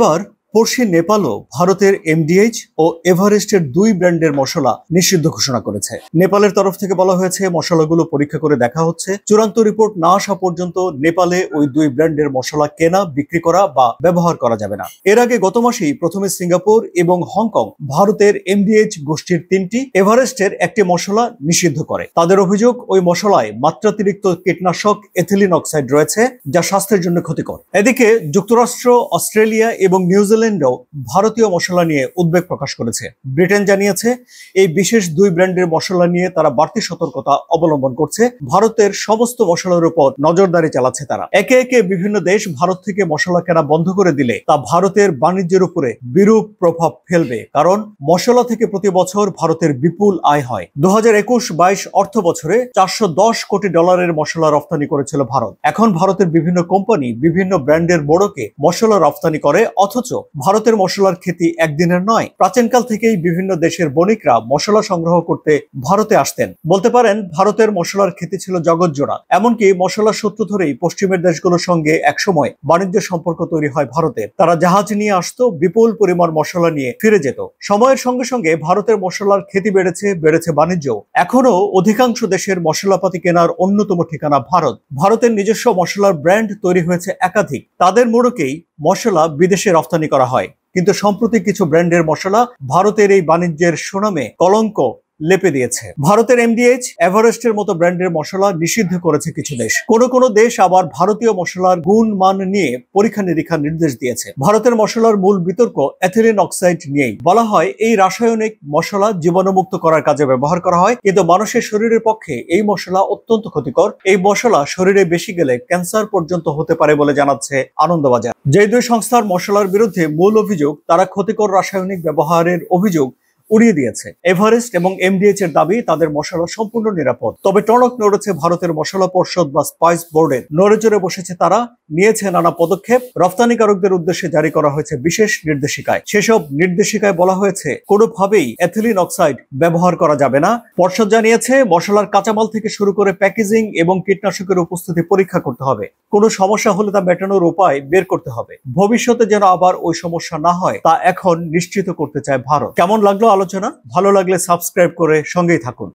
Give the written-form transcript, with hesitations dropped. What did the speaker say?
এবার পড়শি নেপালও ভারতের এমডিএইচ ও এভারেস্টের দুই ব্র্যান্ডের মশলা নিষিদ্ধ ঘোষণা করেছে। নেপালের তরফ থেকে বলা হয়েছে মশলাগুলো পরীক্ষা করে দেখা হচ্ছে, চূড়ান্ত রিপোর্ট না আসা পর্যন্ত নেপালে ওই দুই ব্র্যান্ডের মশলা কেনা, বিক্রি করা বা ব্যবহার করা যাবে না। এর আগে গত মাসেই প্রথমে সিঙ্গাপুর এবং হংকং ভারতের এমডিএইচ গোষ্ঠীর তিনটি, এভারেস্টের একটি মশলা নিষিদ্ধ করে। তাদের অভিযোগ, ওই মশলায় মাত্রাতিরিক্ত কীটনাশক এথিলিন অক্সাইড রয়েছে, যা স্বাস্থ্যের জন্য ক্ষতিকর। এদিকে যুক্তরাষ্ট্র, অস্ট্রেলিয়া এবং নিউজিল্যান্ডও ভারতীয় মশলা নিয়ে উদ্বেগ প্রকাশ করেছে। ব্রিটেন জানিয়েছে এই বিশেষ দুই ব্র্যান্ডের মশলা নিয়ে তারা বাড়তি সতর্কতা অবলম্বন করছে। ভারতের সমস্ত মশলার উপর নজরদারি চালাচ্ছে তারা। একে একে বিভিন্ন দেশ ভারত থেকে মশলা কেনা বন্ধ করে দিলে তা ভারতের বাণিজ্যের উপরে বিরূপ প্রভাব ফেলবে, কারণ মশলা থেকে প্রতি বছর ভারতের বিপুল আয় হয়। 2021-22 অর্থ বছরে $410 কোটি মশলা রপ্তানি করেছিল ভারত। এখন ভারতের বিভিন্ন কোম্পানি বিভিন্ন ব্র্যান্ডের মোড়কে মশলা রপ্তানি করে, অথচ ভারতের মশলার খ্যাতি একদিনের নয়। প্রাচীনকাল থেকেই বিভিন্ন দেশের বণিকরা মশলা সংগ্রহ করতে ভারতে আসতেন। বলতে পারেন ভারতের মশলার খ্যাতি ছিল জগৎজোড়া। এমনকি মশলার সূত্র ধরেই পশ্চিমের দেশগুলোর সঙ্গে একসময় বাণিজ্য সম্পর্ক তৈরি হয় ভারতের। তারা জাহাজ নিয়ে আসতো, বিপুল পরিমাণ মশলা নিয়ে ফিরে যেত। সময়ের সঙ্গে সঙ্গে ভারতের মশলার খ্যাতি বেড়েছে বাণিজ্য। এখনো অধিকাংশ দেশের মশলাপাতি কেনার অন্যতম ঠিকানা ভারত। ভারতের নিজস্ব মশলার ব্র্যান্ড তৈরি হয়েছে একাধিক। তাদের মোড়কেই মশলা বিদেশে রপ্তানি করা হয়। কিন্তু সম্প্রতি কিছু ব্র্যান্ডের মশলা ভারতের এই বাণিজ্যের সুনামে কলঙ্ক লেপে দিয়েছে। ভারতের এমডিএইচ, এভারেস্টের মতো ব্র্যান্ডের মশলা নিষিদ্ধ করেছে কিছু দেশ। কোনো দেশ আবার ভারতীয় মশলার গুণ মান নিয়ে পরীক্ষা নিরীক্ষার নির্দেশ দিয়েছে। ভারতের মশলার মূল বিতর্ক এথিলিন অক্সাইড নিয়েই। বলা হয় এই রাসায়নিক মশলা জীবাণুমুক্ত করার কাজে ব্যবহার করা হয়, কিন্তু মানুষের শরীরের পক্ষে এই মশলা অত্যন্ত ক্ষতিকর। এই মশলা শরীরে বেশি গেলে ক্যান্সার পর্যন্ত হতে পারে বলে জানাচ্ছে আনন্দবাজার। যে দুই সংস্থার মশলার বিরুদ্ধে মূল অভিযোগ, তারা ক্ষতিকর রাসায়নিক ব্যবহারের অভিযোগ উড়িয়ে দিয়েছে। এভারেস্ট এবং এমডিএইচ এর দাবি তাদের মশলা সম্পূর্ণ নিরাপদ। তবে টনক নড়েছে ভারতের মশলা পর্ষদ বা স্পাইস বোর্ডের। নড়েচড়ে বসেছে তারা, নিয়েছে নানা পদক্ষেপ। রপ্তানিকারকদের উদ্দেশ্যে জারি করা হয়েছে বিশেষ নির্দেশিকায়। সেসব নির্দেশিকায় বলা হয়েছে কোনোভাবেই এথিলিন অক্সাইড ব্যবহার করা যাবে না। পর্ষদ জানিয়েছে মশলার কাঁচামাল থেকে শুরু করে প্যাকেজিং এবং কীটনাশকের উপস্থিতি পরীক্ষা করতে হবে। কোনো সমস্যা হলে তা মেটানোর উপায় বের করতে হবে। ভবিষ্যতে যেন আবার ওই সমস্যা না হয় তা এখন নিশ্চিত করতে চায় ভারত। কেমন লাগলো আলোচনা? ভালো লাগলে সাবস্ক্রাইব করে সঙ্গেই থাকুন।